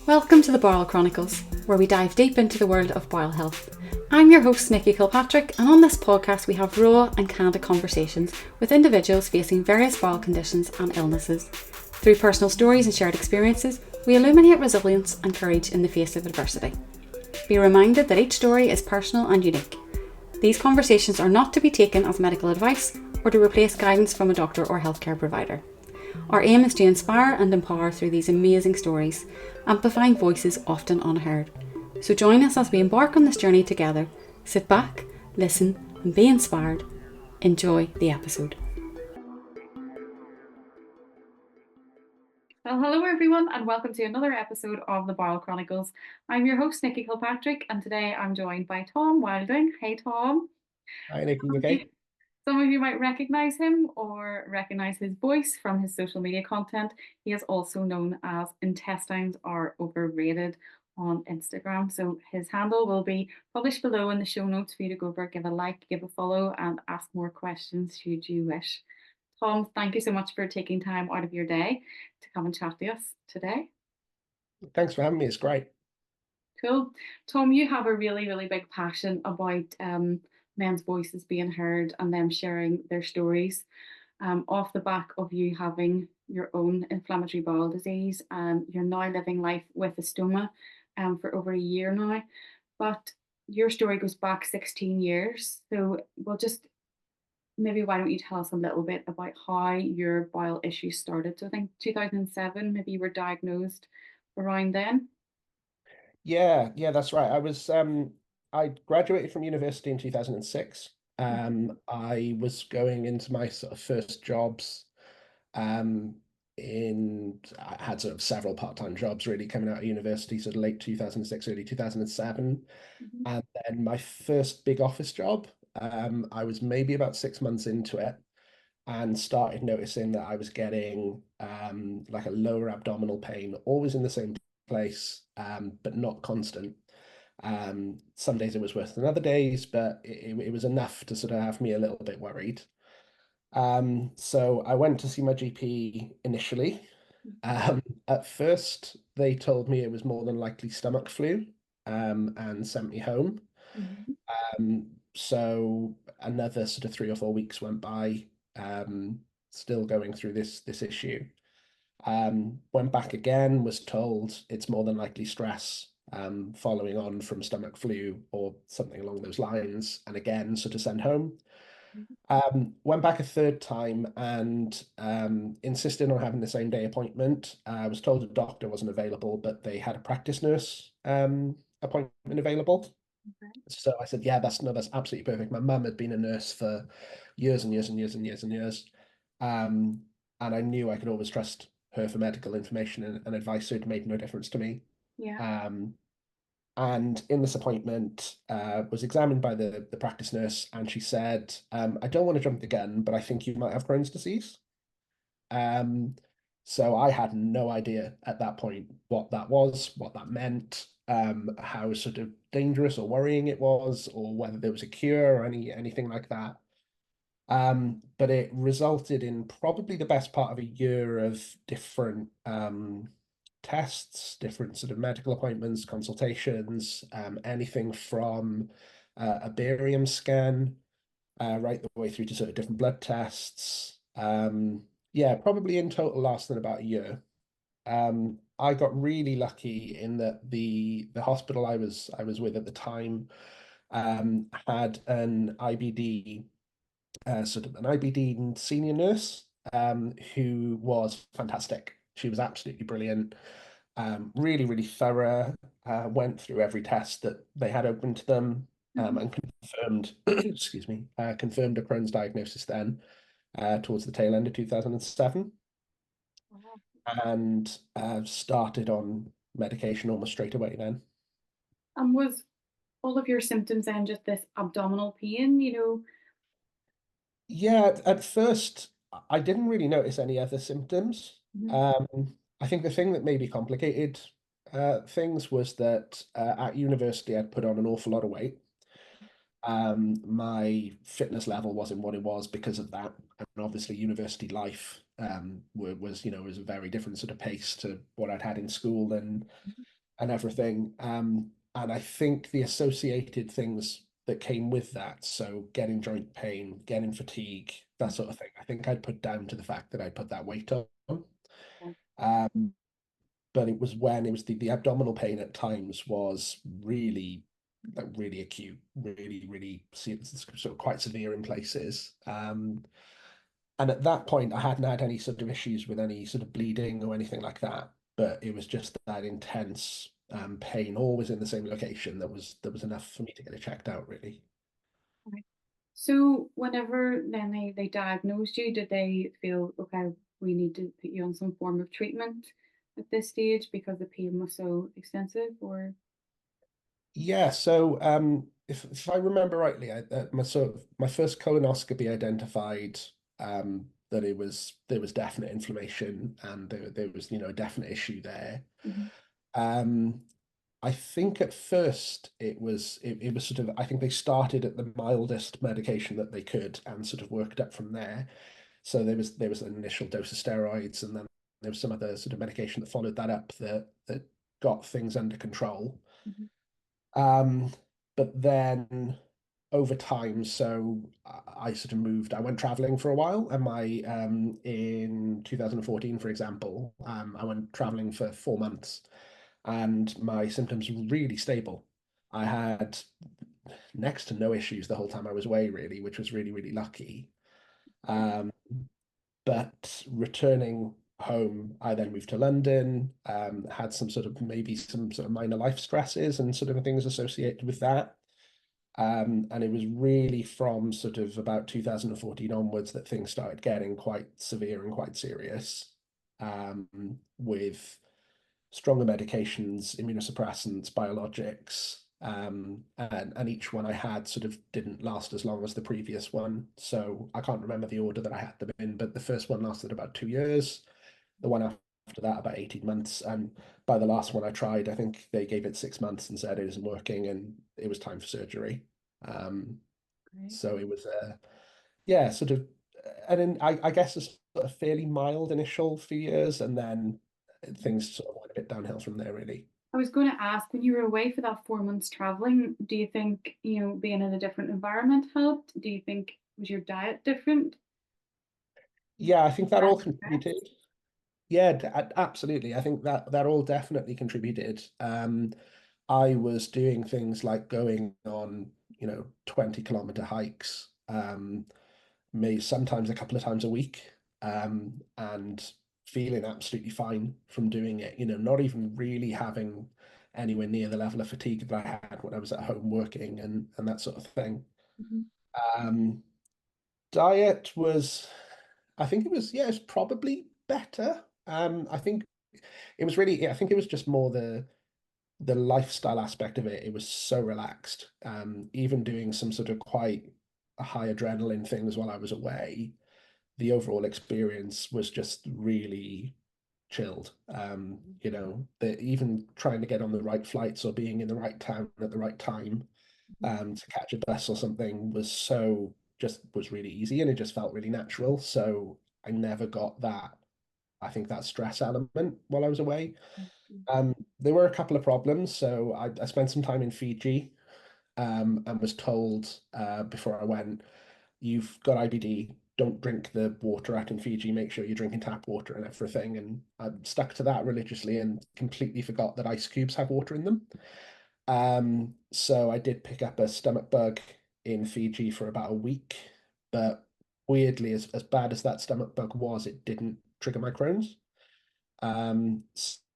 Welcome to the Bowel Chronicles, where we dive deep into the world of bowel health. I'm your host, Nikki Kilpatrick, and on this podcast we have raw and candid conversations with individuals facing various bowel conditions and illnesses. Through personal stories and shared experiences, we illuminate resilience and courage in the face of adversity. Be reminded that each story is personal and unique. These conversations are not to be taken as medical advice or to replace guidance from a doctor or healthcare provider. Our aim is to inspire and empower through these amazing stories, amplifying voices often unheard. So join us as we embark on this journey together. Sit back, listen, and be inspired. Enjoy the episode. Well, hello everyone, and welcome to another episode of the Bowel Chronicles. I'm your host, Nikki Kilpatrick, and today I'm joined by Tom Wilding. Hey, Tom. Hi, Nikki. You okay? Some of you might recognise him or recognise his voice from his social media content. He is also known as Intestines Are Overrated on Instagram. So his handle will be published below in the show notes for you to go over, give a like, give a follow, and ask more questions should you wish. Tom, thank you so much for taking time out of your day to come and chat to us today. Thanks for having me. It's great. Cool. Tom, you have a really, really big passion about men's voices being heard and them sharing their stories. Off the back of you having your own inflammatory bowel disease, you're now living life with a stoma for over a year now. But your story goes back 16 years. So we'll just maybe why don't you tell us a little bit about how your bowel issues started? So I think 2007, maybe you were diagnosed around then. Yeah, that's right. I graduated from university in 2006. I was going into my sort of first jobs. Um, I had sort of several part-time jobs really coming out of university, sort of late 2006, early 2007. Mhm. And then my first big office job, I was maybe about 6 months into it and started noticing that I was getting like a lower abdominal pain, always in the same place, but not constant. Some days it was worse than other days, but it was enough to sort of have me a little bit worried. So I went to see my GP initially. At first, they told me it was more than likely stomach flu, and sent me home. Mhm. So another sort of 3 or 4 weeks went by, still going through this issue. Went back again, was told it's more than likely stress, following on from stomach flu or something along those lines, and again sort of sent home. Went back a third time and insisted on having the same day appointment. I was told the doctor wasn't available, but they had a practice nurse appointment available. Okay. So I said, yeah, that's absolutely perfect. My mum had been a nurse for years and years and years and years and years. Um, and I knew I could always trust her for medical information and advice, so it made no difference to me. Yeah. Um, and in this appointment, was examined by the practice nurse, and she said, I don't want to jump the gun, but I think you might have Crohn's disease. Um, so I had no idea at that point what that was, what that meant, how sort of dangerous or worrying it was, or whether there was a cure or anything like that. But it resulted in probably the best part of a year of different tests, different sort of medical appointments, consultations, anything from a barium scan right the way through to sort of different blood tests. Yeah, probably in total lasted about a year. I got really lucky in that the hospital I was with at the time had an IBD sort of an IBD senior nurse, who was fantastic. She was absolutely brilliant, really, really thorough, went through every test that they had open to them, Mhm. and confirmed, excuse me, confirmed a Crohn's diagnosis then, towards the tail end of 2007, Wow. and started on medication almost straight away then. And was all of your symptoms then just this abdominal pain? Yeah, at first, I didn't really notice any other symptoms. Mhm. I think the thing that maybe complicated things was that at university I'd put on an awful lot of weight. My fitness level wasn't what it was because of that, and obviously university life was a very different sort of pace to what I'd had in school, and and everything. And I think the associated things that came with that, so getting joint pain, getting fatigue, that sort of thing, I think I'd put down to the fact that I put that weight on. Um, but it was when it was the abdominal pain at times was really like really acute, really sort of quite severe in places. And at that point, I hadn't had any sort of issues with any sort of bleeding or anything like that. But it was just that intense pain, always in the same location, that was enough for me to get it checked out, really. Okay. So whenever then they diagnosed you, did they feel, okay, we need to put you on some form of treatment at this stage because the pain was so extensive, or? Yeah, so if I remember rightly, my first colonoscopy identified that there was definite inflammation and there was a definite issue there. Mhm. Um, I think at first it was sort of I think they started at the mildest medication that they could and sort of worked up from there. So there was an initial dose of steroids and then there was some other sort of medication that followed that up that got things under control. Mhm. Um, but then over time, so I sort of moved. I went traveling for a while, and my in 2014, for example, I went traveling for 4 months, and my symptoms were really stable. I had next to no issues the whole time I was away, really, which was really lucky. Um, but returning home, I then moved to London, had some sort of maybe some sort of minor life stresses and sort of things associated with that. And it was really from sort of about 2014 onwards that things started getting quite severe and quite serious, with stronger medications, immunosuppressants, biologics, and each one I had sort of didn't last as long as the previous one. So I can't remember the order that I had them in, but the first one lasted about 2 years, the one after that about 18 months, and by the last one I tried, I think they gave it 6 months and said it isn't working and it was time for surgery. Um, Great. so it was yeah, sort of, and then I guess a sort of fairly mild initial few years, and then things sort of went a bit downhill from there, really. I was going to ask, when you were away for that 4 months traveling, do you think, being in a different environment helped? Do you think was your diet different? Yeah, I think that Less all contributed. stress? Yeah, absolutely. I think that all definitely contributed. I was doing things like going on, 20-kilometer hikes, maybe sometimes a couple of times a week, and feeling absolutely fine from doing it, not even really having anywhere near the level of fatigue that I had when I was at home working and that sort of thing. Mhm. Um, Diet was, I think it was, yeah, it's probably better. I think it was really, I think it was just more the lifestyle aspect of it. It was so relaxed. Even doing some sort of quite high adrenaline things while I was away, the overall experience was just really chilled. Even trying to get on the right flights or being in the right town at the right time, to catch a bus or something was really easy and it just felt really natural. So I never got that, I think that stress element while I was away. There were a couple of problems. So I spent some time in Fiji, and was told before I went, you've got IBD, don't drink the water out in Fiji, make sure you're drinking tap water and everything. And I stuck to that religiously and completely forgot that ice cubes have water in them. So I did pick up a stomach bug in Fiji for about a week, but weirdly, as bad as that stomach bug was, it didn't trigger my Crohn's.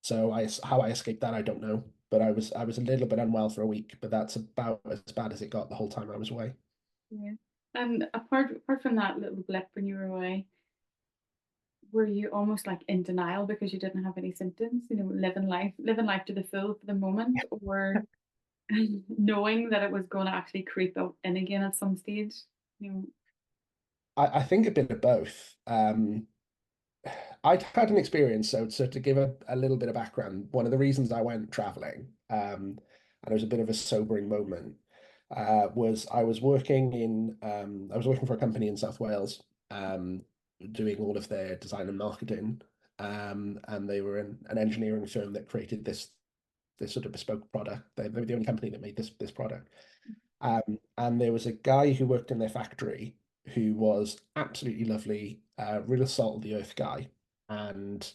So how I escaped that, I don't know. But I was a little bit unwell for a week, but that's about as bad as it got the whole time I was away. Yeah. And apart from that little blip when you were away, were you almost like in denial because you didn't have any symptoms, living life to the full for the moment, or knowing that it was going to actually creep up in again at some stage? You know, I think a bit of both. I'd had an experience, so to give a little bit of background, one of the reasons I went traveling, and it was a bit of a sobering moment, was I was working for a company in South Wales, doing all of their design and marketing, and they were an engineering firm that created this this sort of bespoke product. They were the only company that made this product. And there was a guy who worked in their factory who was absolutely lovely, real salt of the earth guy. And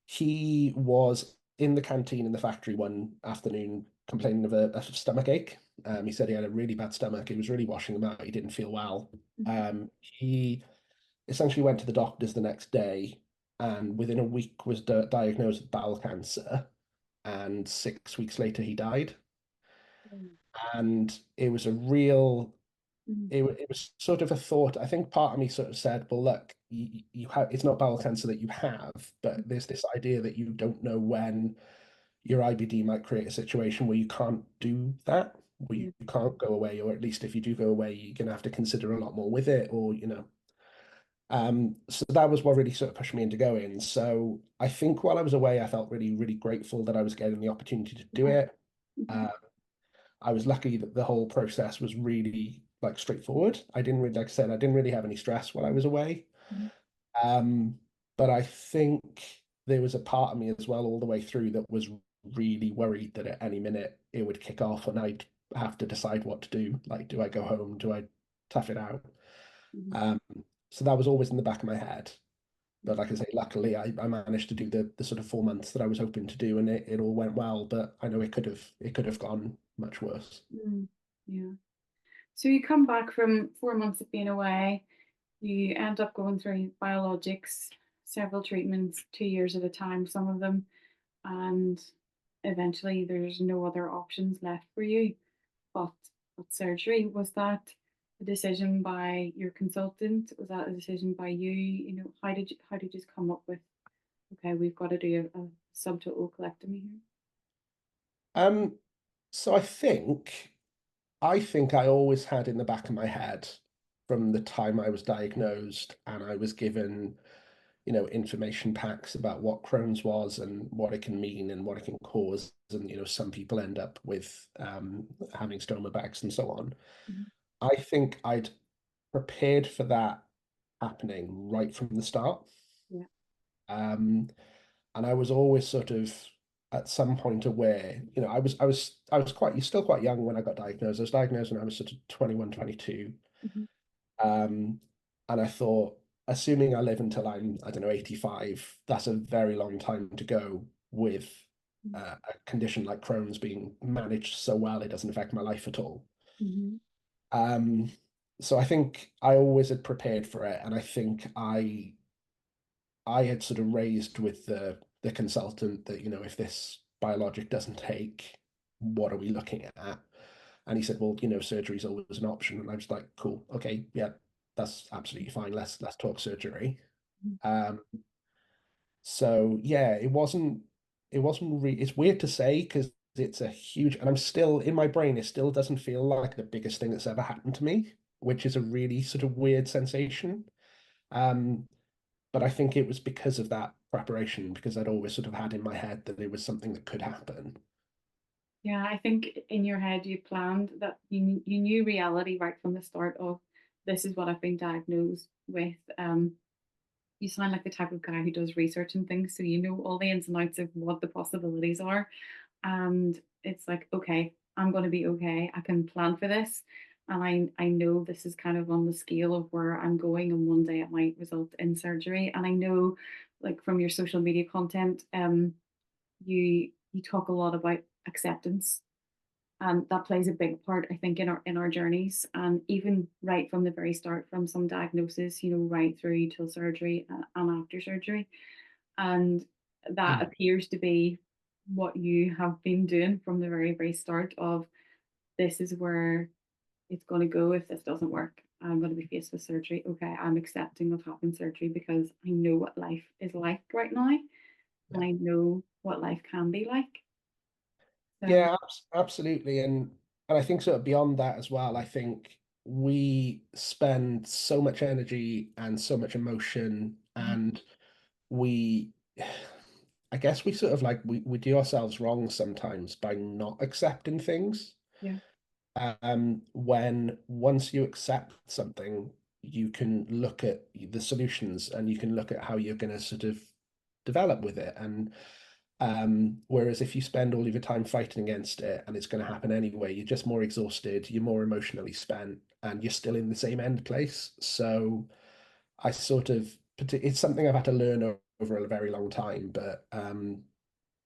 he was in the canteen in the factory one afternoon complaining of a stomach ache. He said he had a really bad stomach. He was really washing him out. He didn't feel well. He essentially went to the doctors the next day and within a week was diagnosed with bowel cancer. And 6 weeks later, he died. And it was a real it was sort of a thought. I think part of me sort of said, well, look, you have it's not bowel cancer that you have, but there's this idea that you don't know when your IBD might create a situation where you can't do that, where Yeah. you can't go away, or at least if you do go away, you're gonna have to consider a lot more with it, or So that was what really sort of pushed me into going. So I think while I was away, I felt really, really grateful that I was getting the opportunity to do Yeah. it. I was lucky that the whole process was really like straightforward. I didn't really, like I said, I didn't really have any stress while I was away. Mhm. Um, but I think there was a part of me as well all the way through that was really worried that at any minute it would kick off and I'd have to decide what to do. Like, do I go home? Do I tough it out? Mhm. Um, so that was always in the back of my head. But like I say, luckily I managed to do the sort of 4 months that I was hoping to do and it all went well, but I know it could have gone much worse. Yeah. So you come back from 4 months of being away, you end up going through biologics, several treatments, 2 years at a time, some of them, and eventually there's no other options left for you but, but surgery. Was that a decision by your consultant? Was that a decision by you? How did you just come up with, okay, we've got to do a subtotal colectomy here? Um, so I think I always had in the back of my head from the time I was diagnosed and I was given, information packs about what Crohn's was and what it can mean and what it can cause. And, some people end up with having stoma bags and so on. Mhm. I think I'd prepared for that happening right from the start. Yeah. Um, and I was always sort of at some point aware, I was still quite young when I got diagnosed. I was diagnosed when I was sort of 21, 22. Mhm. Um, and I thought, assuming I live until I'm, I don't know, 85, that's a very long time to go with a condition like Crohn's being managed so well, it doesn't affect my life at all. Mhm. Um, so I think I always had prepared for it, and I think I had sort of raised with the consultant that, if this biologic doesn't take, what are we looking at? And he said, well, surgery is always an option. And I was like, cool, okay, yeah, that's absolutely fine. Let's talk surgery. Mhm. Um, so yeah, it wasn't really, it's weird to say because it's a huge, and I'm still in my brain, it still doesn't feel like the biggest thing that's ever happened to me, which is a really sort of weird sensation. Um, but I think it was because of that preparation, because I'd always sort of had in my head that it was something that could happen. Yeah, I think in your head you planned that you knew reality right from the start of this is what I've been diagnosed with. You sound like the type of guy who does research and things, so you know all the ins and outs of what the possibilities are. And it's like, okay, I'm going to be okay. I can plan for this. And I know this is kind of on the scale of where I'm going, and one day it might result in surgery. And I know, like from your social media content, you talk a lot about acceptance, and that plays a big part, I think, in our journeys. And even right from the very start, from some diagnosis, right through till surgery and after surgery, and that Mm. appears to be what you have been doing from the very very start of this is where it's going to go. If this doesn't work, I'm going to be faced with surgery. Okay, I'm accepting of having surgery because I know what life is like right now, Yeah. and I know what life can be like. So Yeah, absolutely. And I think sort of beyond that as well, I think we spend so much energy and so much emotion and we I guess we sort of like we do ourselves wrong sometimes by not accepting things. yeah. When once you accept something, you can look at the solutions and you can look at how you're going to sort of develop with it. And Whereas if you spend all of your time fighting against it and it's going to happen anyway, you're just more exhausted, you're more emotionally spent, and you're still in the same end place. So I sort of, it's something I've had to learn over a very long time, but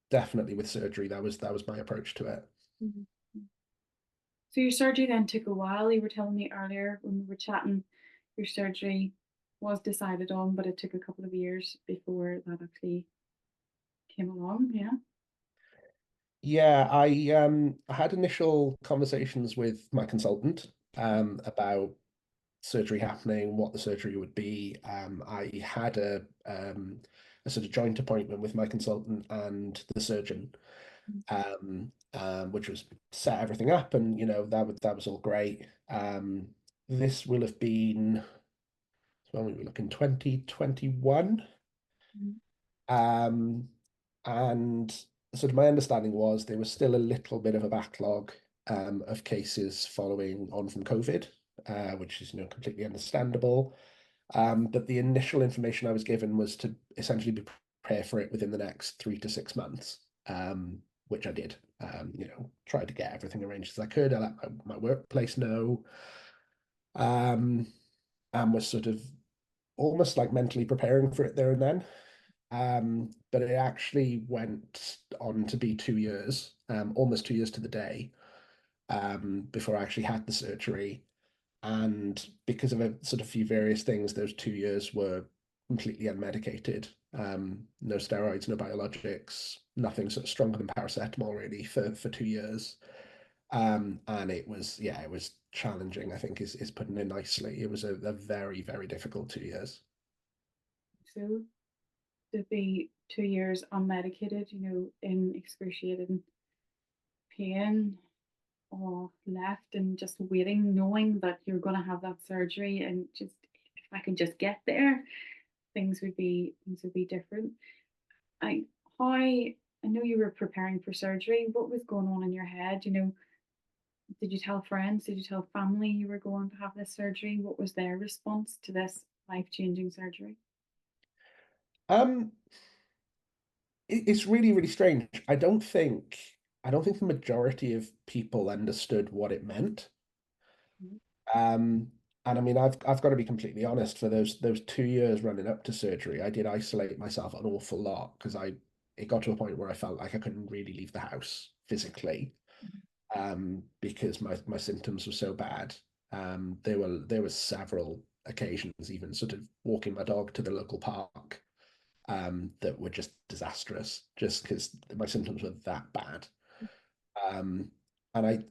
definitely with surgery, that was my approach to it. Mhm. So your surgery then took a while. You were telling me earlier when we were chatting, your surgery was decided on, but it took a couple of years before that actually came along. Yeah. Yeah, I had initial conversations with my consultant about surgery happening, what the surgery would be. I had a sort of joint appointment with my consultant and the surgeon, which was set everything up, and that was all great. This will have been when we were looking 2021. Mhm. Um, and sort of my understanding was there was still a little bit of a backlog of cases following on from COVID, which is completely understandable. But the initial information I was given was to essentially be prepare for it within the next 3 to 6 months, which I did. Tried to get everything arranged as I could. I let my workplace know, um, and was sort of almost like mentally preparing for it there and then. But it actually went on to be 2 years, almost 2 years to the day, before I actually had the surgery. And because of a sort of few various things, those 2 years were completely unmedicated. No steroids, no biologics, nothing sort of stronger than paracetamol really for 2 years. And it was, yeah, it was challenging, I think is putting it nicely. It was a very, very difficult 2 years. So to be 2 years unmedicated, in excruciating pain or left and just waiting, knowing that you're going to have that surgery, and just if I could just get there, things would be different. I how I know you were preparing for surgery. What was going on in your head? Did you tell friends? Did you tell family you were going to have this surgery? What was their response to this life-changing surgery? Um, it's really, really strange. I don't think the majority of people understood what it meant. Mhm. Um, and I mean, I've got to be completely honest. For those 2 years running up to surgery, I did isolate myself an awful lot because it got to a point where I felt like I couldn't really leave the house physically, because my symptoms were so bad. There were several occasions, even sort of walking my dog to the local park, that were just disastrous, just because my symptoms were that bad. Um, and I,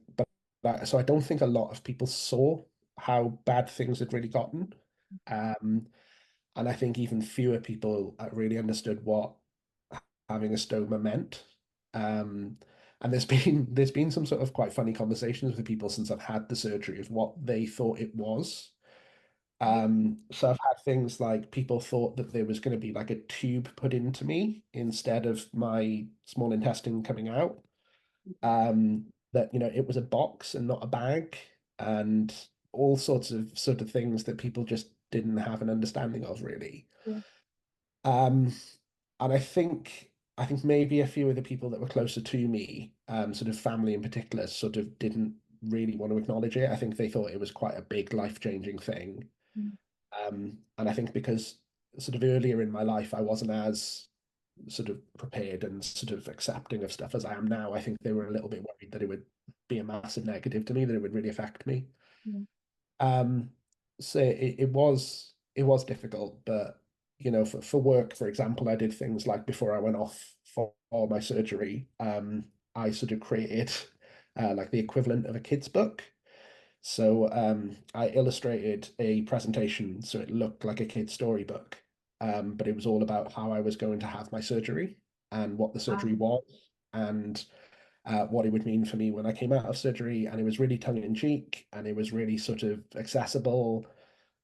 so I don't think a lot of people saw how bad things had really gotten. Um, and I think even fewer people really understood what having a stoma meant. Um, and there's been some sort of quite funny conversations with people since I've had the surgery of what they thought it was. So I've had things like people thought that there was going to be like a tube put into me instead of my small intestine coming out. That it was a box and not a bag, and all sorts of things that people just didn't have an understanding of really. Yeah. Um, and I think maybe a few of the people that were closer to me, sort of family in particular, sort of didn't really want to acknowledge it. I think they thought it was quite a big life-changing thing. Mm. And I think because sort of earlier in my life, I wasn't as sort of prepared and sort of accepting of stuff as I am now, I think they were a little bit worried that it would be a massive negative to me, that it would really affect me. Yeah. Um, so it was difficult, but for work, for example, I did things like before I went off for my surgery, I sort of created like the equivalent of a kid's book. So I illustrated a presentation so it looked like a kid's storybook, but it was all about how I was going to have my surgery and what the surgery Wow. was, and what it would mean for me when I came out of surgery. And it was really tongue in cheek, and it was really sort of accessible,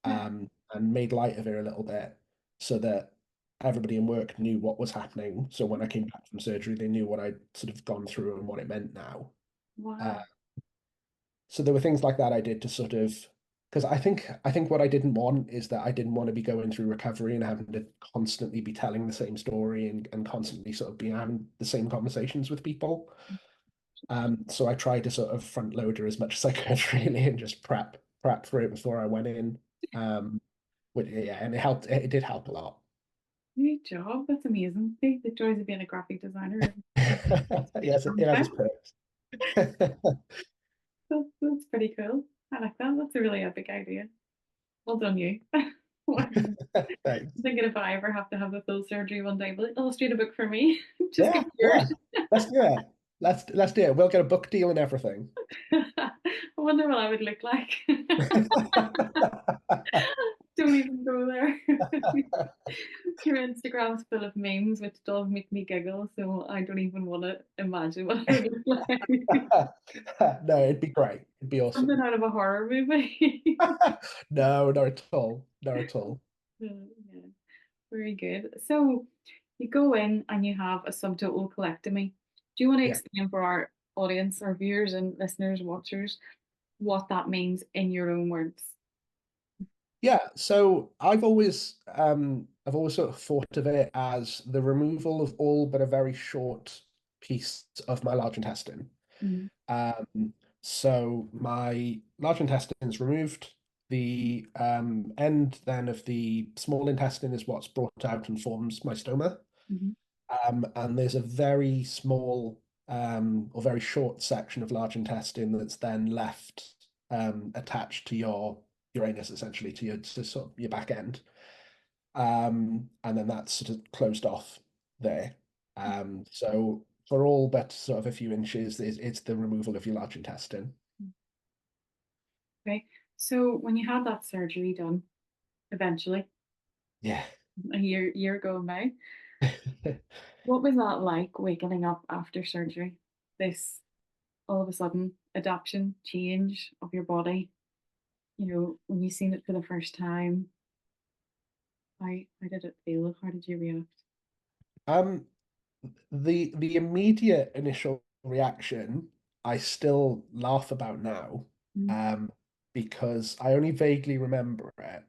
Yeah. and made light of it a little bit so that everybody in work knew what was happening. So when I came back from surgery, they knew what I'd sort of gone through and what it meant now. Uh, Wow. so there were things like that I did to sort of because I think what I didn't want is that I didn't want to be going through recovery and having to constantly be telling the same story and constantly sort of be having the same conversations with people. So I tried to sort of front load her as much as I could really and just prep for it before I went in. Yeah, and it helped. It did help a lot. Great job. That's amazing. See, the joys of being a graphic designer. Yes, it has its perks. That's pretty cool. I like that. That's a really epic idea. Well done, you. I'm Thanks. thinking if I ever have to have a full surgery one day, will illustrate a book for me. Just Yeah, give me yeah. yours. Let's do it. Let's do it. We'll get a book deal and everything. I wonder what I would look like. Don't even go there. Your Instagram's full of memes, which does make me giggle, so I don't even want to imagine what I would look like. No, it'd be great. It'd be Something awesome. out of a horror movie. No, not at all. Not at all. Yeah, very good. So you go in and you have a subtotal colectomy. Do you want to Yeah. explain for our audience, our viewers and listeners, watchers, what that means in your own words? Yeah, so I've always sort of thought of it as the removal of all but a very short piece of my large intestine. Mm, Um, so my large intestine is removed. The end then of the small intestine is what's brought out and forms my stoma. mhm, And there's a very small or very short section of large intestine that's then left attached to your anus, essentially, to sort of your back end. And then that's sort of closed off there. So for all but sort of a few inches, it's the removal of your large intestine. mm. Okay. So when you had that surgery done, eventually, Yeah. a year ago now, what was that like waking up after surgery? This all of a sudden adaptation, change of your body, when you seen it for the first time, how did it feel? How did you react? Um, the immediate initial reaction, I still laugh about now, Mm, um, because I only vaguely remember it.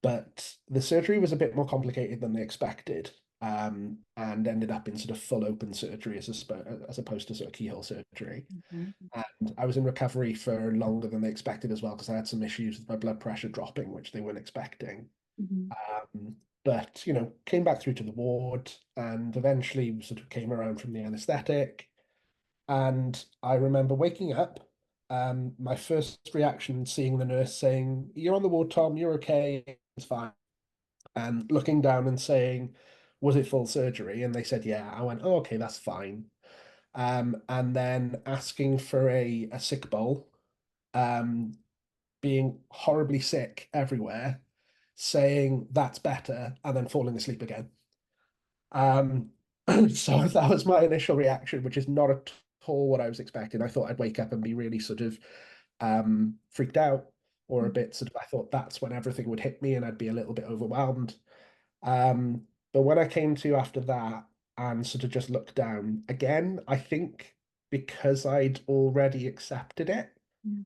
But the surgery was a bit more complicated than they expected, and ended up in sort of full open surgery as opposed to sort of keyhole surgery. okay. And I was in recovery for longer than they expected as well because I had some issues with my blood pressure dropping, which they weren't expecting. Mhm, Um, but came back through to the ward and eventually sort of came around from the anesthetic. And I remember waking up. My first reaction, seeing the nurse saying, "You're on the ward, Tom. You're okay. It's fine." And looking down and saying, "Was it full surgery?" And they said, "Yeah." I went, "Oh, okay, that's fine." And then asking for a sick bowl, um, being horribly sick everywhere, saying that's better, and then falling asleep again. Um, so that was my initial reaction, which is not at all what I was expecting. I thought I'd wake up and be really sort of freaked out, or a mm, bit sort of, I thought that's when everything would hit me and I'd be a little bit overwhelmed. Um, but when I came to after that and sort of just looked down again, I think because I'd already accepted it, mm.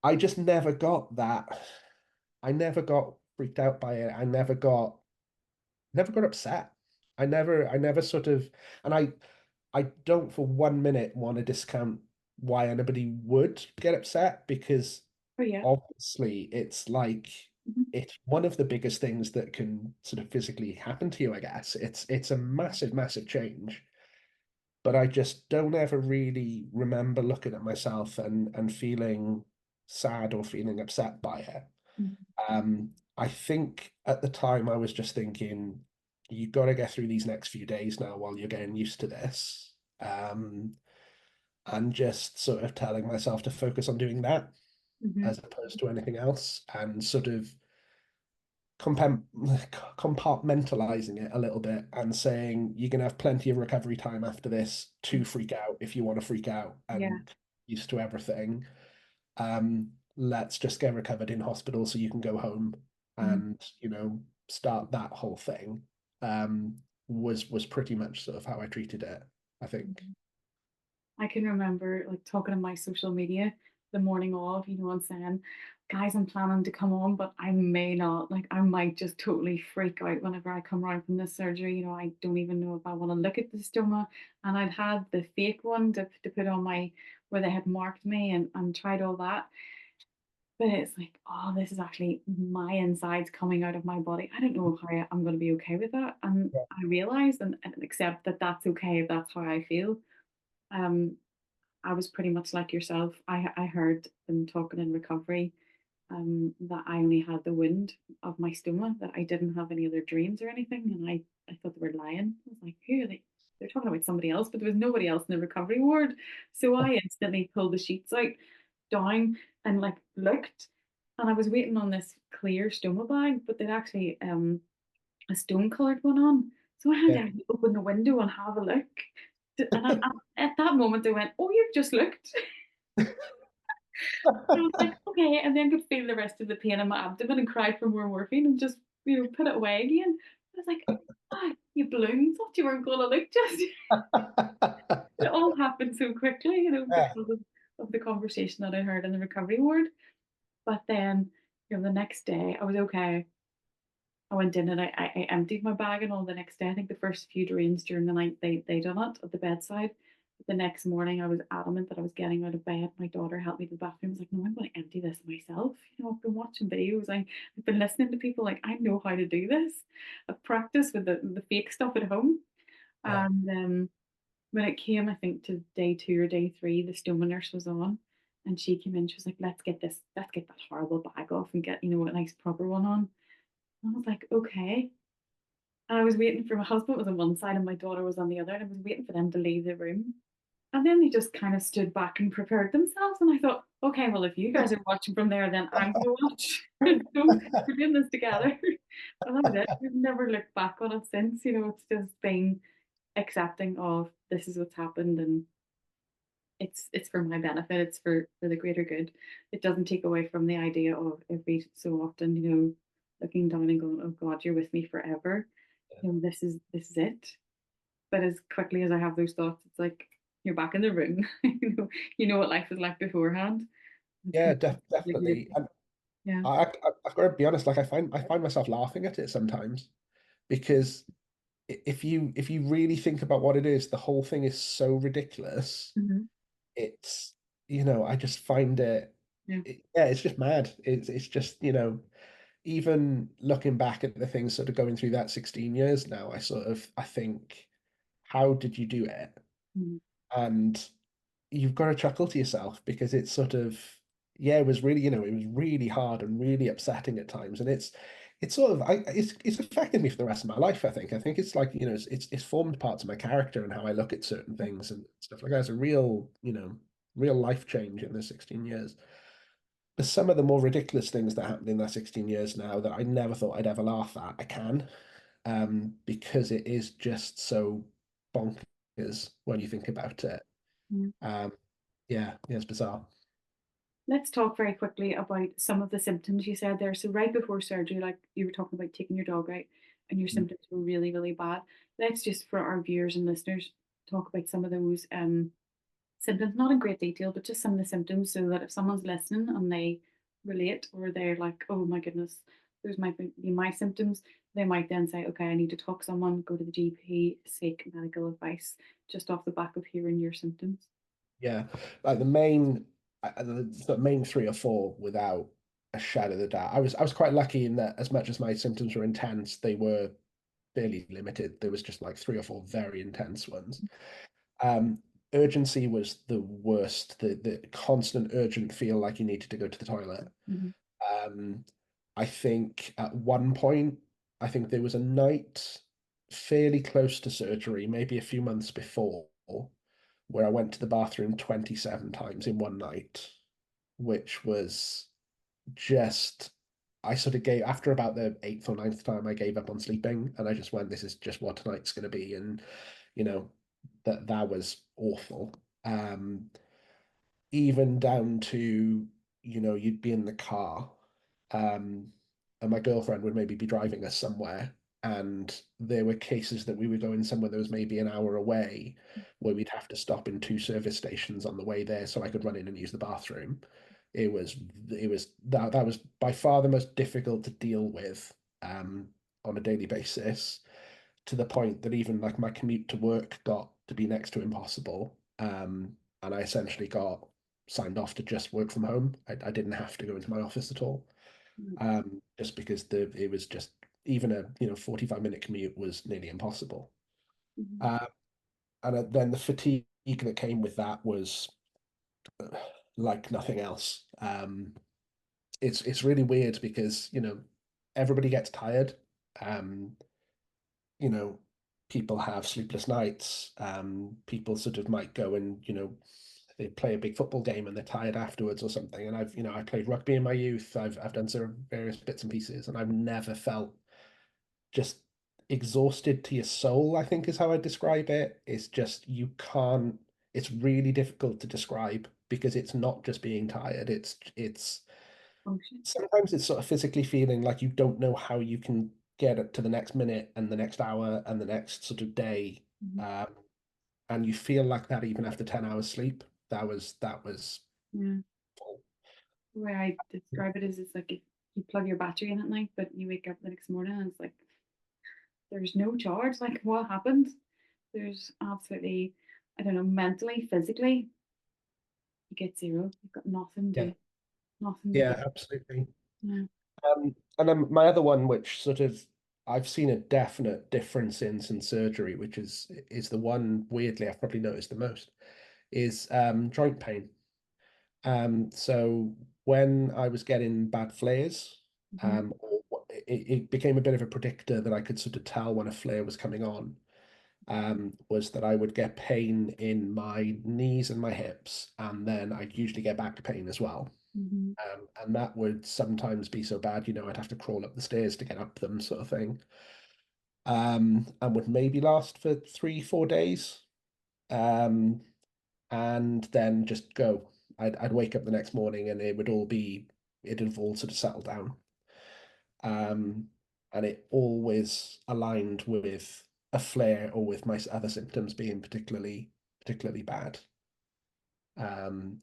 I just never got that. I never got freaked out by it. I never got upset. I never sort of, and I don't for 1 minute want to discount why anybody would get upset because Oh yeah. obviously it's like Mhm, it's one of the biggest things that can sort of physically happen to you, I guess. It's a massive, massive change. But I just don't ever really remember looking at myself and feeling sad or feeling upset by it. mhm, I think at the time I was just thinking, you've got to get through these next few days now while you're getting used to this. And just sort of telling myself to focus on doing that mhm, as opposed to anything else and sort of compa- compartmentalizing it a little bit and saying you're going to have plenty of recovery time after this to mm. freak out if you want to freak out Yeah. and used to everything. Let's just get recovered in hospital so you can go home Mhm, and start that whole thing. Was pretty much sort of how I treated it, I think. mhm. I can remember like talking on my social media the morning of, and saying, guys, I'm planning to come on, but I may not. Like, I might just totally freak out whenever I come around from this surgery. I don't even know if I want to look at the stoma. And I'd had the fake one to put on my, where they had marked me and tried all that. But it's like, oh, this is actually my insides coming out of my body. I don't know how I'm going to be okay with that. And Yeah. I realized and accept that that's okay if that's how I feel. Um, I was pretty much like yourself. I heard them talking in recovery that I only had the wound of my stoma, that I didn't have any other drains or anything. And I thought they were lying. I was like, who are they? They're talking about somebody else, but there was nobody else in the recovery ward. So I instantly pulled the sheets out, down, and like looked. And I was waiting on this clear stoma bag, but they'd actually a stone coloured one on. So I had to Yeah. actually open the window and have a look. And at that moment, I went, "Oh, you've just looked." And I was like, okay, and then could feel the rest of the pain in my abdomen and cried for more morphine and just, put it away again. I was like, ah, you balloon, thought you weren't going to look just. It all happened so quickly, Yeah. because of the conversation that I heard in the recovery ward. But then, the next day I was okay. I went in and I emptied my bag and all the next day. I think the first few drains during the night they done it at the bedside. But the next morning I was adamant that I was getting out of bed. My daughter helped me to the bathroom. I was like, no, I'm going to empty this myself. I've been watching videos. I've been listening to people, like, I know how to do this. I've practiced with the fake stuff at home. Yeah. And when it came, I think to day 2 or day 3, the stoma nurse was on. And she came in, she was like, let's get that horrible bag off and get, a nice proper one on. And I was like, okay. And I was waiting for my husband was on one side and my daughter was on the other, and I was waiting for them to leave the room. And then they just kind of stood back and prepared themselves. And I thought, okay, well, if you guys are watching from there, then I'm going to watch. So we're doing this together. And that was it. We've never looked back on it since. It's just been accepting of this is what's happened, and it's for my benefit. It's for the greater good. It doesn't take away from the idea of every so often, looking down and going, oh God, you're with me forever. This is it. But as quickly as I have those thoughts, it's like you're back in the room. You know what life was like beforehand. It's Yeah, completely definitely. different. And Yeah. I've got to be honest, like I find myself laughing at it sometimes because if you really think about what it is, the whole thing is so ridiculous. Hmm. It's, I just find Yeah. yeah, it's just mad. It's just, even looking back at the things sort of going through that 16 years now, I think, how did you do it? Mhm. And you've got to chuckle to yourself because it's sort of, yeah, it was really, it was really hard and really upsetting at times. And it's sort of, it's affected me for the rest of my life, I think. I think it's like, it's formed parts of my character and how I look at certain things and stuff like that. It's a real, real life change in the 16 years. But some of the more ridiculous things that happened in that 16 years now that I never thought I'd ever laugh at, I can, because it is just so bonkers when you think about it. Yeah. Um, yeah, it's bizarre. Let's talk very quickly about some of the symptoms you said there. So right before surgery, like you were talking about taking your dog out, and your Mm. symptoms were really, really bad. Let's just, for our viewers and listeners, talk about some of those symptoms, not in great detail, but just some of the symptoms, so that if someone's listening and they relate, or they're like, oh my goodness, those might be my symptoms, they might then say, okay, I need to talk to someone, go to the GP, seek medical advice, just off the back of hearing your symptoms. Yeah, like the main three or four, without a shadow of a doubt. I was quite lucky in that as much as my symptoms were intense, they were fairly limited. There was just like three or four very intense ones. Um, Urgency was the worst. The constant urgent feel like you needed to go to the toilet. Mm-hmm. Um, I think at one point, I think there was a night fairly close to surgery, maybe a few months before, where I went to the bathroom 27 times in one night, which was just, I sort of gave, after about the eighth or ninth time, I gave up on sleeping and I just went, this is just what tonight's going to be. And, you know, that was awful. Um, Even down to, you'd be in the car, um, and my girlfriend would maybe be driving us somewhere, and there were cases that we were going somewhere that was maybe an hour away, where we'd have to stop in two service stations on the way there so I could run in and use the bathroom. that was by far the most difficult to deal with on a daily basis, to the point that even like my commute to work got to be next to impossible. And I essentially got signed off to just work from home. I didn't have to go into my office at all, just because it was just even a 45-minute commute was nearly impossible. Mhm. Uh, and then the fatigue that came with that was like nothing else. It's really weird because everybody gets tired. Um, you know, People have sleepless nights. People sort of might go and they play a big football game and they're tired afterwards or something. And I played rugby in my youth. I've done sort of various bits and pieces, and I've never felt just exhausted to your soul, I think is how I describe it. It's just you can't. It's really difficult to describe because it's not just being tired. It's Function. sometimes it's sort of physically feeling like you don't know how you can get it to the next minute and the next hour and the next sort of day. Mhm. Um, and you feel like that even after 10 hours sleep. That was Yeah. The way I describe it is it's like if you plug your battery in at night, but you wake up the next morning and it's like there's no charge. Like what happened? There's absolutely, I don't know, mentally, physically, you get zero. You've got yeah, nothing to do. yeah, absolutely. Yeah. And then my other one, which sort of I've seen a definite difference in since surgery, which is the one weirdly I've probably noticed the most, is joint pain. So when I was getting bad flares, Hmm. it became a bit of a predictor that I could sort of tell when a flare was coming on. Was that I would get pain in my knees and my hips, and then I'd usually get back pain as well. Hmm. And that would sometimes be so bad, I'd have to crawl up the stairs to get up them, sort of thing. And would maybe last for 3, 4 days. Um, and then just go. I'd wake up the next morning and it'd have all sort of settled down. Um, and it always aligned with a flare or with my other symptoms being particularly bad. Um,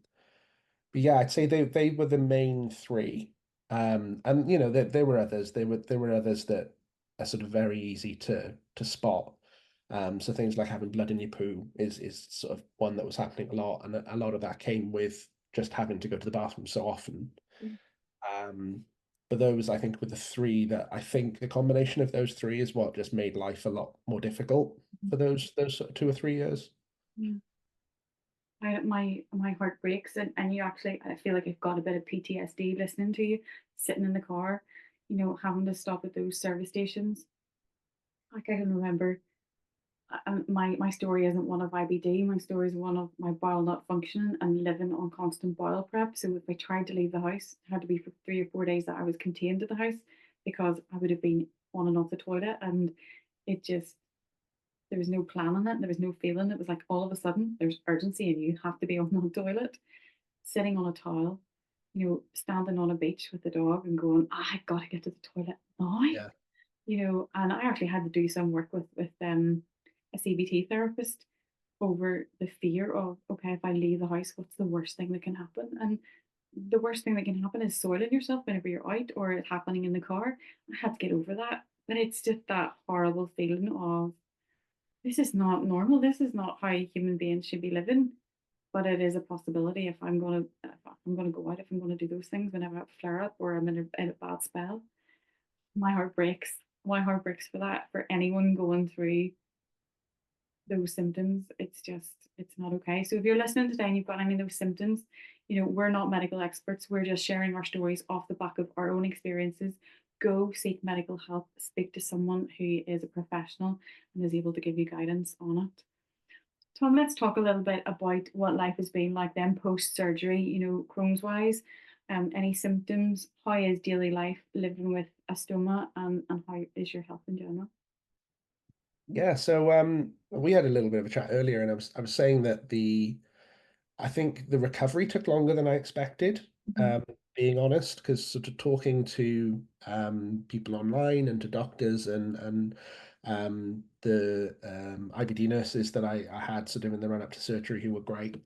but yeah, I'd say they were the main three. And there were others. There were others that are sort of very easy to spot. So things like having blood in your poo is sort of one that was happening a lot, and a lot of that came with just having to go to the bathroom so often. Um, but those, I think, were the three that I think the combination of those three is what just made life a lot more difficult for those sort of 2 or 3 years. Yeah. My heart breaks, and you actually, I feel like I've got a bit of PTSD listening to you, sitting in the car, having to stop at those service stations. Like I can remember, my story isn't one of IBD. My story is one of my bowel not functioning and living on constant bowel prep. So if I tried to leave the house, it had to be for 3 or 4 days that I was contained to the house because I would have been on and off the toilet, and it just there was no plan on it. There was no feeling. It was like all of a sudden there's urgency and you have to be on the toilet, sitting on a towel, standing on a beach with the dog and going, I gotta get to the toilet now. Yeah, And I actually had to do some work with a CBT therapist over the fear of, okay, if I leave the house, what's the worst thing that can happen? And the worst thing that can happen is soiling yourself whenever you're out or it happening in the car. I had to get over that. But it's just that horrible feeling of this is not normal. This is not how human beings should be living. But it is a possibility if I'm gonna go out, if I'm gonna do those things whenever I have a flare up or I'm in a bad spell. My heart breaks. My heart breaks for that. For anyone going through those symptoms, it's not okay. So if you're listening today and you've got any of those symptoms, we're not medical experts. We're just sharing our stories off the back of our own experiences. Go seek medical help. Speak to someone who is a professional and is able to give you guidance on it. Tom, let's talk a little bit about what life has been like then post surgery, Crohn's wise. Any symptoms? How is daily life living with a stoma, and how is your health in general? yeah. So we had a little bit of a chat earlier, and I was saying that I think the recovery took longer than I expected. Mhm. Um, Being honest, because sort of talking to people online and to doctors and the IBD nurses that I had sort of in the run up to surgery who were great.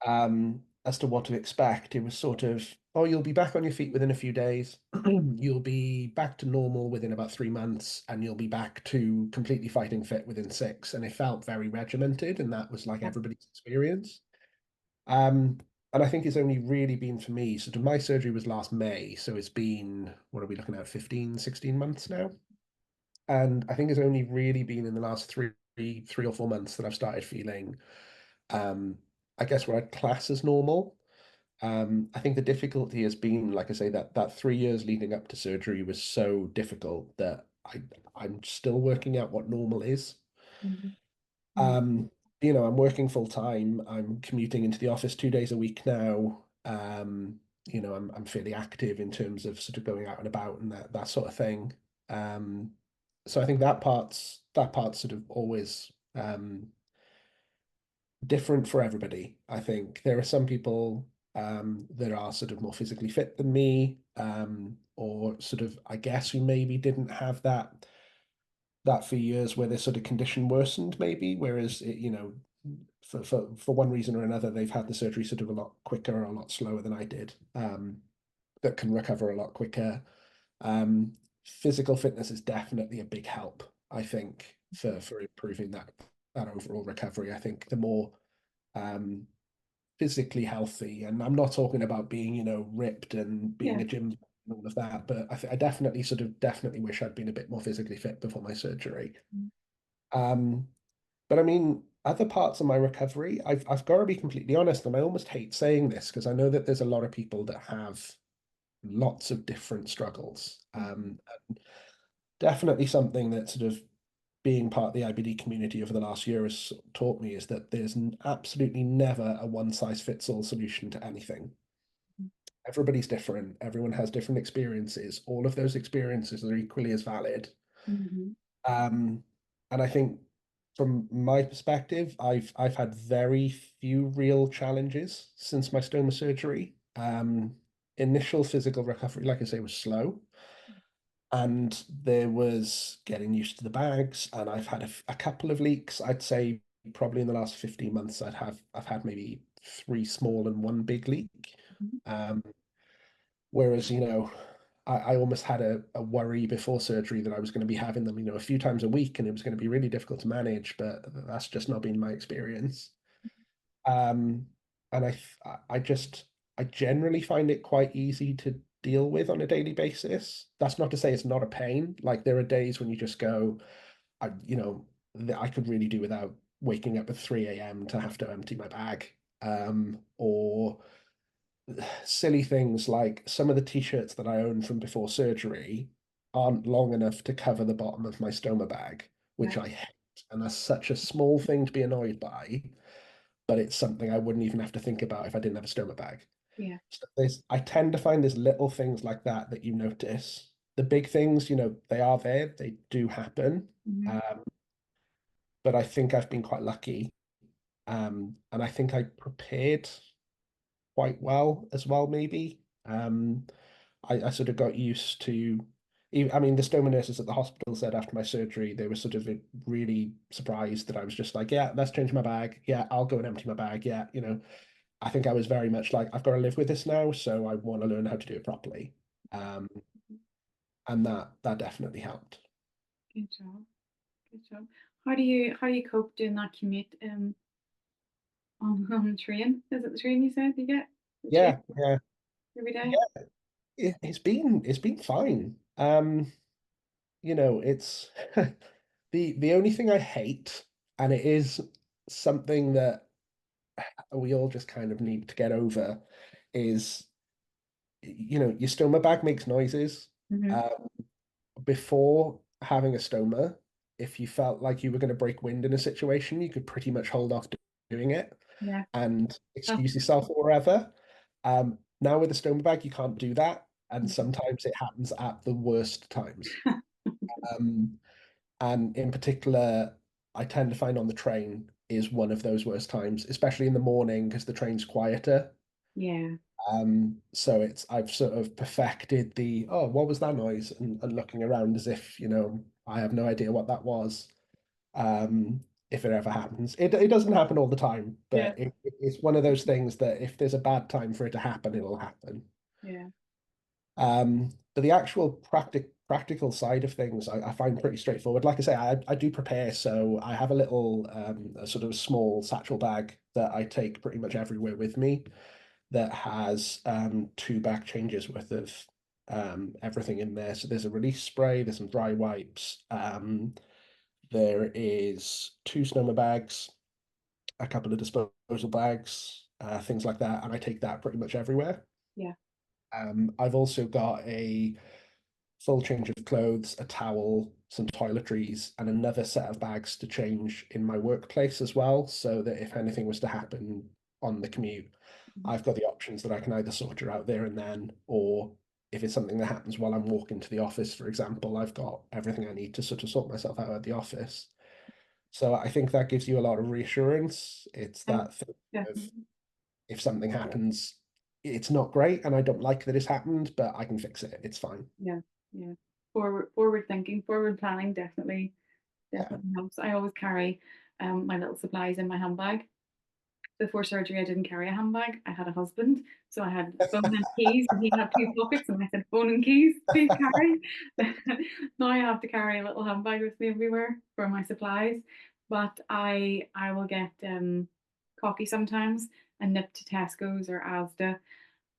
Mhm. as to what to expect. It was sort of, oh, you'll be back on your feet within a few days. You'll be back to normal within about 3 months, and you'll be back to completely fighting fit within 6. And it felt very regimented, and that was like Yeah. everybody's experience. Um, and I think it's only really been for me, sort of my surgery was last May, so it's been, what are we looking at, 15, 16 months now? And I think it's only really been in the last 3 or 4 months that I've started feeling, um, I guess what I'd class as normal. I think the difficulty has been, like I say, that 3 years leading up to surgery was so difficult that I'm still working out what normal is. Mhm. Mm. Um, I'm working full time. I'm commuting into the office 2 days a week now. I'm fairly active in terms of sort of going out and about and that sort of thing. Um, so I think that part's sort of always different for everybody. I think there are some people that are sort of more physically fit than me, or sort of, I guess, who maybe didn't have that few years where their sort of condition worsened, maybe, whereas for one reason or another, they've had the surgery sort of a lot quicker or a lot slower than I did, that can recover a lot quicker. Um, Physical fitness is definitely a big help, I think, for improving that overall recovery. I think the more um, physically healthy, and I'm not talking about being, ripped and being Yeah. a gym and all of that, but I definitely definitely wish I'd been a bit more physically fit before my surgery. Mm. Um, but I mean, other parts of my recovery, I've got to be completely honest, and I almost hate saying this because I know that there's a lot of people that have lots of different struggles. Definitely something that sort of being part of the IBD community over the last year has taught me is that there's absolutely never a one size fits all solution to anything. Everybody's different. Everyone has different experiences. All of those experiences are equally as valid. Mhm. Um, and I think from my perspective, I've had very few real challenges since my stoma surgery. Initial physical recovery, like I say, was slow, and there was getting used to the bags. And I've had a couple of leaks. I'd say probably in the last 15 months, I've had maybe 3 small and 1 big leak. Mhm. Um, Whereas, I almost had a worry before surgery that I was going to be having them, a few times a week, and it was going to be really difficult to manage, but that's just not been my experience. Um, and I generally find it quite easy to deal with on a daily basis. That's not to say it's not a pain. Like there are days when you just go, I could really do without waking up at 3 a.m. to have to empty my bag. Or silly things like some of the t-shirts that I own from before surgery aren't long enough to cover the bottom of my stoma bag, which Right. I hate. And that's such a small thing to be annoyed by, but it's something I wouldn't even have to think about if I didn't have a stoma bag. Yeah. So I tend to find there's little things like that you notice. The big things, they are there, they do happen. Mhm. Um, but I think I've been quite lucky. And I think I prepared quite well as well, maybe. I sort of got used to, I mean, the stoma nurses at the hospital said after my surgery, they were sort of really surprised that I was just like, yeah, let's change my bag. Yeah, I'll go and empty my bag. Yeah, I think I was very much like, I've got to live with this now, so I want to learn how to do it properly. Um, and that definitely helped. Good job. Good job. How do you cope doing that commute on the train? Is it the train you said you get? The tube Yeah, yeah, every day? yeah. It's been fine. It's the only thing I hate, and it is something that we all just kind of need to get over, is your stoma bag makes noises. Hmm. Um, Before having a stoma, if you felt like you were going to break wind in a situation, you could pretty much hold off doing it Yeah. and Oh. excuse yourself or whatever. Now with a stoma bag, you can't do that, and Mhm. sometimes it happens at the worst times. Um, And in particular, I tend to find on the train is one of those worst times, especially in the morning because the train's quieter. Yeah. So I've sort of perfected what was that noise? And looking around as if, I have no idea what that was. if it ever happens. It doesn't happen all the time, Yeah. but it's one of those things that if there's a bad time for it to happen, it'll happen. Yeah. But the actual practical side of things, I find pretty straightforward. Like I say, I do prepare, so I have a little a sort of small satchel bag that I take pretty much everywhere with me that has two back changes worth of everything in there. So there's a release spray, there's some dry wipes, there is two stoma bags, a couple of disposal bags, things like that, and I take that pretty much everywhere. Yeah. I've also got a full change of clothes, a towel, some toiletries, and another set of bags to change in my workplace as well, so that if anything was to happen on the commute, I've got the options that I can either sort it out there and then, or if it's something that happens while I'm walking to the office, for example, I've got everything I need to sort of sort myself out at the office. So I think that gives you a lot of reassurance. It's Oh, that thing of definitely. if something happens, it's not great and I don't like that it's happened, but I can fix it. It's fine. Yeah. Yeah. Forward thinking, forward planning Yeah. definitely helps. I always carry my little supplies in my handbag. Before surgery, I didn't carry a handbag. I had a husband, so I had phone and keys, and he had two pockets, and I said, "Phone and keys, please carry." Now I have to carry a little handbag with me everywhere for my supplies. But I will get coffee sometimes and nip to Tesco's or Asda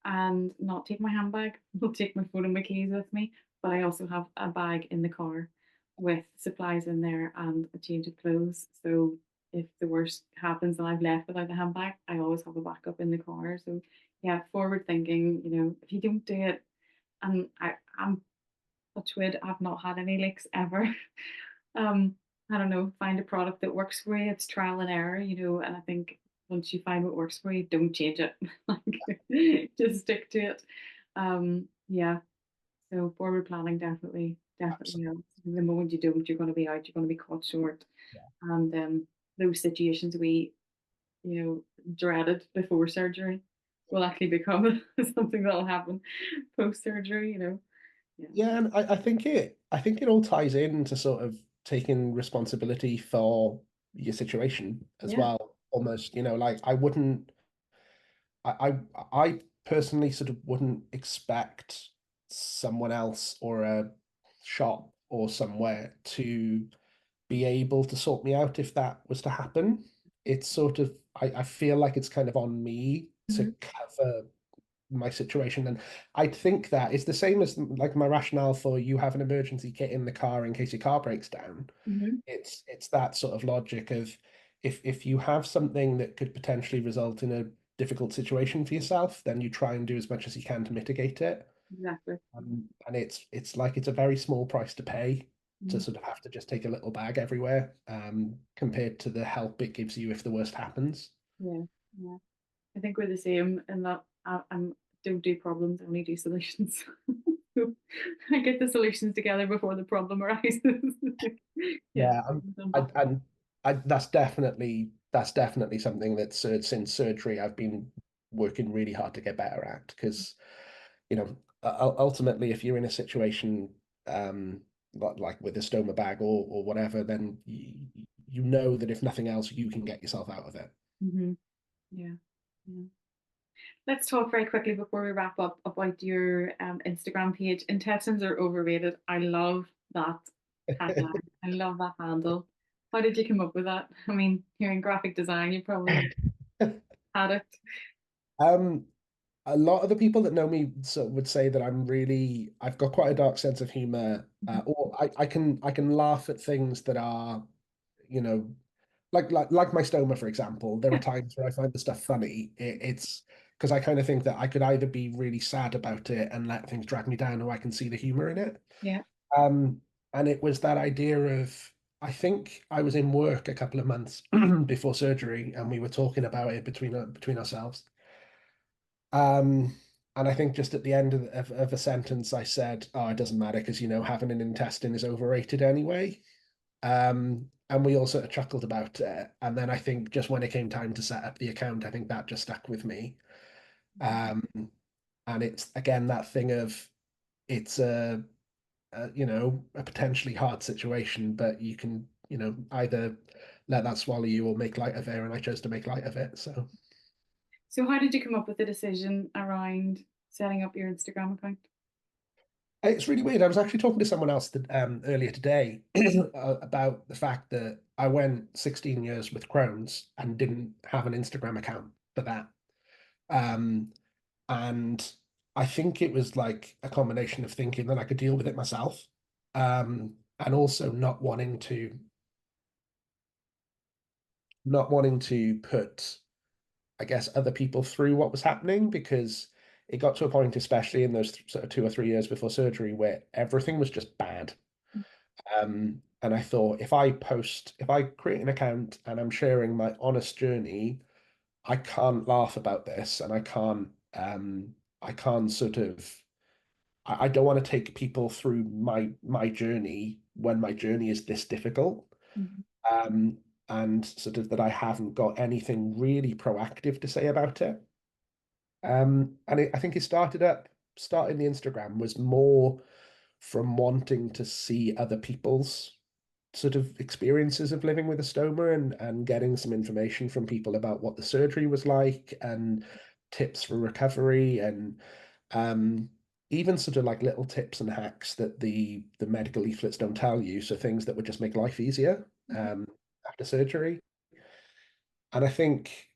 and not take my handbag. I'll take my phone and my keys with me, but I also have a bag in the car with supplies in there and a change of clothes. So if the worst happens and I've left without a handbag, I always have a backup in the car. So yeah, forward thinking, if you don't do it, and I'm touch wood, I've not had any leaks ever. um, I don't know, find a product that works for you. It's trial and error, and I think once you find what works for you, don't change it. Like just stick to it. Yeah. So forward planning definitely Absolutely. helps. The moment you don't, you're gonna be out, you're gonna be caught short. Yeah. And those situations we, dreaded before surgery will actually become something that'll happen post surgery, Yeah. Yeah, and I think it all ties into sort of taking responsibility for your situation as Yeah. well. Almost, like I personally sort of wouldn't expect someone else or a shop or somewhere to be able to sort me out if that was to happen. It's sort of I feel like it's kind of on me to Hmm. cover my situation. And I think that is the same as like my rationale for you have an emergency kit in the car in case your car breaks down. Hmm. It's that sort of logic of if you have something that could potentially result in a difficult situation for yourself, then you try and do as much as you can to mitigate it. Exactly. And it's like it's a very small price to pay to Mhm. sort of have to just take a little bag everywhere, compared to the help it gives you if the worst happens. Yeah. Yeah. I think we're the same in that I'm don't do problems, I only do solutions. So I get the solutions together before the problem arises. Yeah. Yeah, Done I, that. and that's definitely something that since surgery I've been working really hard to get better at because ultimately if you're in a situation like with a stoma bag or whatever, then you know that if nothing else you can get yourself out of it. Hmm. Yeah. Yeah. Let's talk very quickly before we wrap up about your Instagram page. Intestines are overrated. I love that tagline. I love that handle. How did you come up with that? I mean, you're in graphic design, you probably had it. Um, a lot of the people that know me would say that I've got quite a dark sense of humor, or I can laugh at things that are, you know, like my stoma, for example. There are times where I find the stuff funny. It's because I kind of think that I could either be really sad about it and let things drag me down, or I can see the humor in it. Yeah. Um, and it was that idea of I think I was in work a couple of months before surgery, and we were talking about it between ourselves. Um, and I think just at the end of a sentence, I said, "Oh, it doesn't matter because having an intestine is overrated anyway." And we all sort of chuckled about it. And then I think just when it came time to set up the account, I think that just stuck with me. Um, and it's again that thing of it's a potentially hard situation, but you can either let that swallow you or make light of it, and I chose to make light of it. So So how did you come up with the decision around setting up your Instagram account? it's really weird. I was actually talking to someone else that, earlier today about the fact that I went 16 years with Crohn's and didn't have an Instagram account for that. Um, and I think it was like a combination of thinking that I could deal with it myself, and also not wanting to put, I guess, other people through what was happening, because it got to a point, especially in those sort of 2 or 3 years before surgery, where everything was just bad. And I thought, if I create an account and I'm sharing my honest journey, I can't laugh about this, and I can't sort of, I don't want to take people through my journey when my journey is this difficult. Mhm. Um, and sort of that I haven't got anything really proactive to say about it. I think it starting the Instagram was more from wanting to see other people's sort of experiences of living with a stoma, and getting some information from people about what the surgery was like, and tips for recovery, and um, even sort of like little tips and hacks that the medical leaflets don't tell you. So things that would just make life easier after surgery. And I think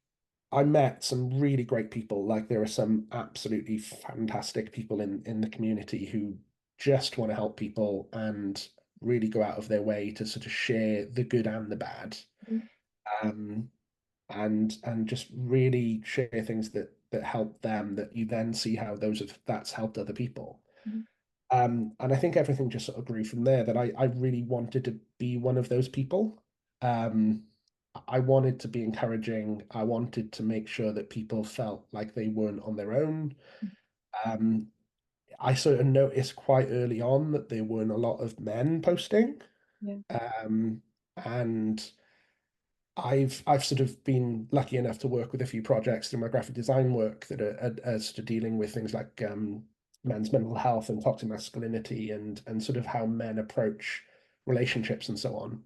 I met some really great people. Like, there are some absolutely fantastic people in the community who just want to help people and really go out of their way to sort of share the good and the bad, Mhm. um, and just really share things that help them, that you then see how that's helped other people. Mhm. And I think everything just sort of grew from there, that I really wanted to be one of those people. Um, I wanted to be encouraging. I wanted to make sure that people felt like they weren't on their own. Um, I sort of noticed quite early on that there weren't a lot of men posting. Yeah. Um, and I've sort of been lucky enough to work with a few projects through my graphic design work that are sort of dealing with things like men's mental health and toxic masculinity, and sort of how men approach relationships and so on.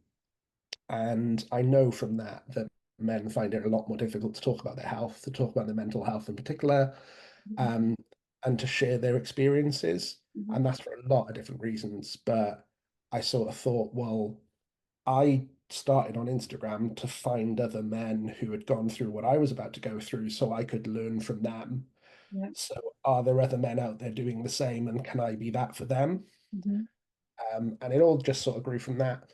And I know from that men find it a lot more difficult to talk about their health, to talk about their mental health in particular, Mhm. um, and to share their experiences. Mhm. And that's for a lot of different reasons. But I sort of thought, well, I started on Instagram to find other men who had gone through what I was about to go through, so I could learn from them. Yeah. So, are there other men out there doing the same, and can I be that for them? Mhm. And it all just sort of grew from that.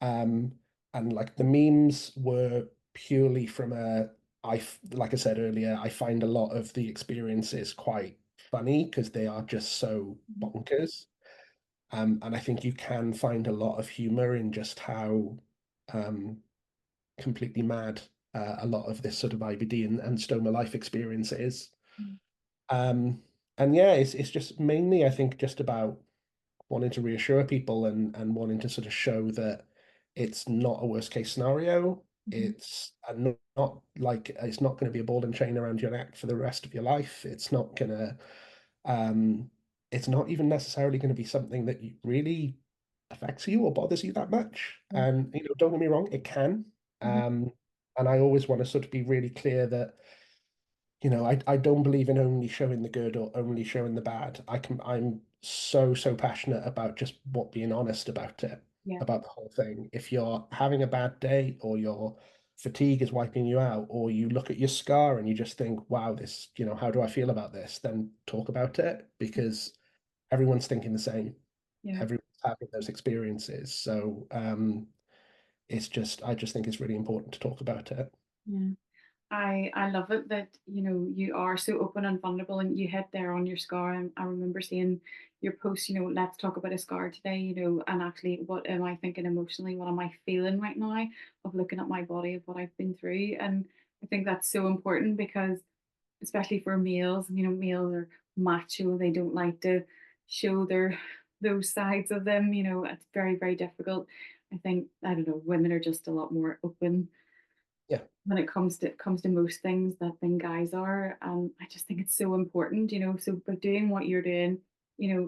Um, and like the memes were purely from like I said earlier, I find a lot of the experiences quite funny because they are just so Mhm. bonkers. And I think you can find a lot of humor in just how um, completely mad a lot of this sort of IBD and stoma life experience is. Mhm. Um, and yeah, it's just mainly, I think, just about wanting to reassure people, and wanting to sort of show that it's not a worst case scenario. Mhm. It's not going to be a ball and chain around your neck for the rest of your life. Um, it's not even necessarily going to be something that really affects you or bothers you that much. Yeah. And don't get me wrong, it can. Mhm. Um, and I always want to sort of be really clear that I don't believe in only showing the good or only showing the bad. I'm so passionate about just being honest about it, Yeah. about the whole thing. If you're having a bad day, or your fatigue is wiping you out, or you look at your scar and you just think, wow, how do I feel about this? Then talk about it, because everyone's thinking the same. Yeah. Everyone's having those experiences. So I just think it's really important to talk about it. Yeah. I love it that you are so open and vulnerable, and you hit there on your scar. And I remember seeing your post, let's talk about a scar today, and actually what am I thinking emotionally, what am I feeling right now, of looking at my body, of what I've been through. And I think that's so important because, especially for males, males are macho, they don't like to show those sides of them. It's very, very difficult. I think, I don't know, women are just a lot more open Yeah. when it comes to most things that than guys are. I just think it's so important. So by doing what you're doing,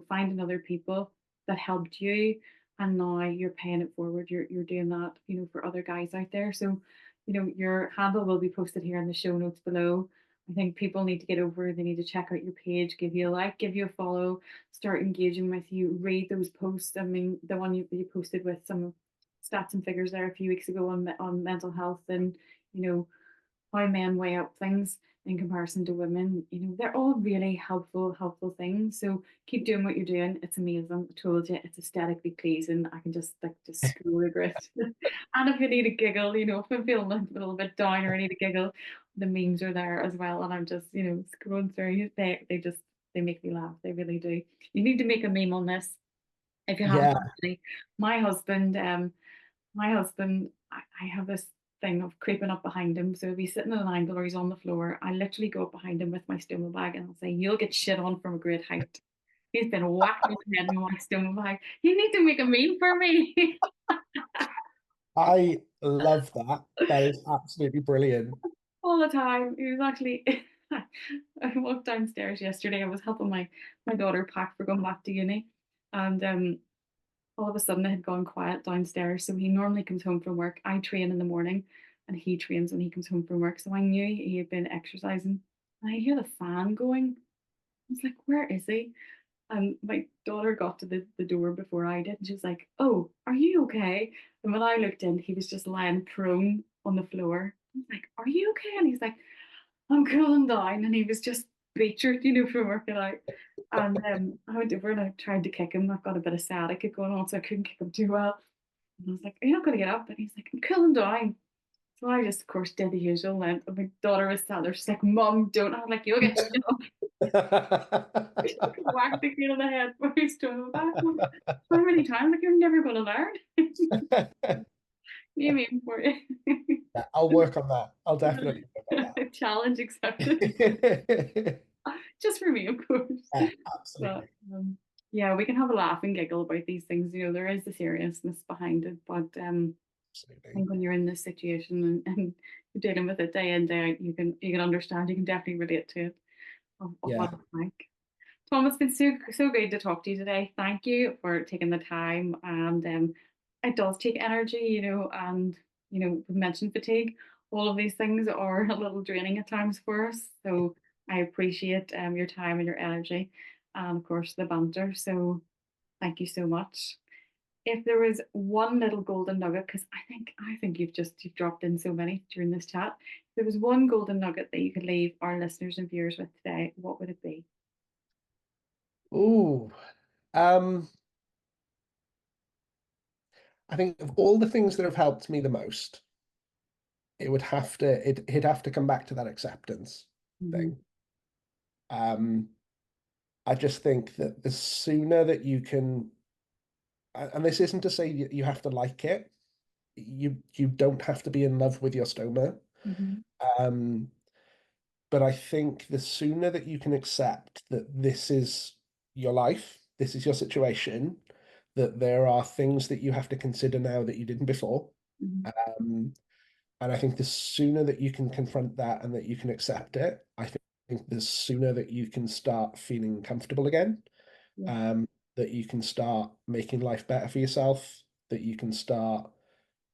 finding other people that helped you, and now you're paying it forward. You're doing that, for other guys out there. So, your handle will be posted here in the show notes below. I think people need to get over. They need to check out your page, give you a like, give you a follow, start engaging with you, read those posts. I mean, the one you posted with some stats and figures there a few weeks ago on mental health, and you know how men weigh up things in comparison to women. They're all really helpful things. So keep doing what you're doing. It's amazing. I told you, it's aesthetically pleasing. I can just scroll over it. And if you need a giggle, if I'm feeling a little bit down or I need a giggle, the memes are there as well. And I'm just, scrolling through. They make me laugh. They really do. You need to make a meme on this if you haven't Yeah, already. My husband, I have this thing of creeping up behind him. So if he's sitting at an angle or he's on the floor, I literally go up behind him with my stoma bag and I'll say, "You'll get shit on from a great height." He's been whacked in the head with my stoma bag. You need to make a meme for me. I love that. That is absolutely brilliant. All the time. He was actually I walked downstairs yesterday. I was helping my daughter pack for going back to uni. And all of a sudden it had gone quiet downstairs. So he normally comes home from work. I train in the morning and he trains when he comes home from work. So I knew he had been exercising. And I hear the fan going. I was like, where is he? And my daughter got to the door before I did. And she was like, "Oh, are you okay?" And when I looked in, he was just lying prone on the floor. I was like, "Are you okay?" And he's like, "I'm cooling down." And he was just featured, from working out. And I went over and I tried to kick him. I've got a bit of sciatica going on, so I couldn't kick him too well. And I was like, "Are you not going to get up?" And he's like, "I'm cooling down." So I just, of course, did the usual. And my daughter was standing there. She's like, "Mom, don't." I was like, "You'll get shit up." Whacked the kid on the head for his doing back. How many times? Like, you're never going to learn. You mean for you? Yeah, I'll work on that. I'll definitely work Challenge accepted. on that. Just for me, of course. Yeah, But absolutely. yeah, we can have a laugh and giggle about these things. There is the seriousness behind it. But I Absolutely. think when you're in this situation and you're dealing with it day in, day out, you can understand, you can definitely relate to it of what Yeah. it's like. Tom, it's been so good to talk to you today. Thank you for taking the time. And it does take energy, and we mentioned fatigue. All of these things are a little draining at times for us. So I appreciate your time and your energy, and of course the banter. So thank you so much. If there was one little golden nugget, because I think you've dropped in so many during this chat. If there was one golden nugget that you could leave our listeners and viewers with today, what would it be? Ooh. Um, I think of all the things that have helped me the most, it'd have to come back to that acceptance Mhm. thing. Um, I just think that the sooner that you can, and this isn't to say you have to like it, you don't have to be in love with your stoma. Mhm. Um, but I think the sooner that you can accept that this is your life, this is your situation, that there are things that you have to consider now that you didn't before. Mhm. Um, and I think the sooner that you can confront that and that you can accept it, I think the sooner that you can start feeling comfortable again, Yeah. um, that you can start making life better for yourself, that you can start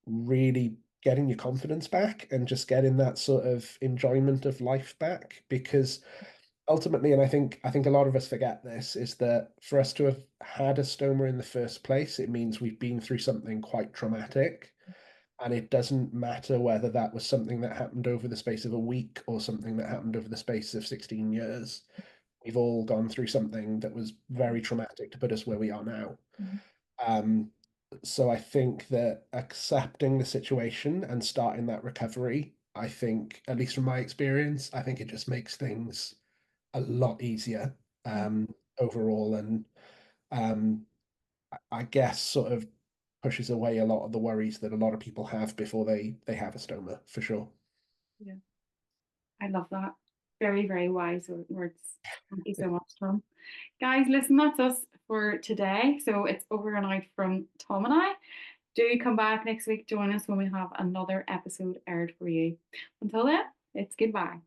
really getting your confidence back and just getting that sort of enjoyment of life back. Because ultimately, and I think a lot of us forget this, is that for us to have had a stoma in the first place, it means we've been through something quite traumatic. And it doesn't matter whether that was something that happened over the space of a week or something that happened over the space of 16 years. We've all gone through something that was very traumatic to put us where we are now. Mhm. Um, so I think that accepting the situation and starting that recovery, I think, at least from my experience, I think it just makes things a lot easier Yeah. overall. And um, I guess sort of pushes away a lot of the worries that a lot of people have before they have a stoma, for sure. Yeah. I love that. Very, very wise words. Thank you so much, Tom. Guys, listen, that's us for today. So it's over and out from Tom and I. Do come back next week. Join us when we have another episode aired for you. Until then, it's goodbye.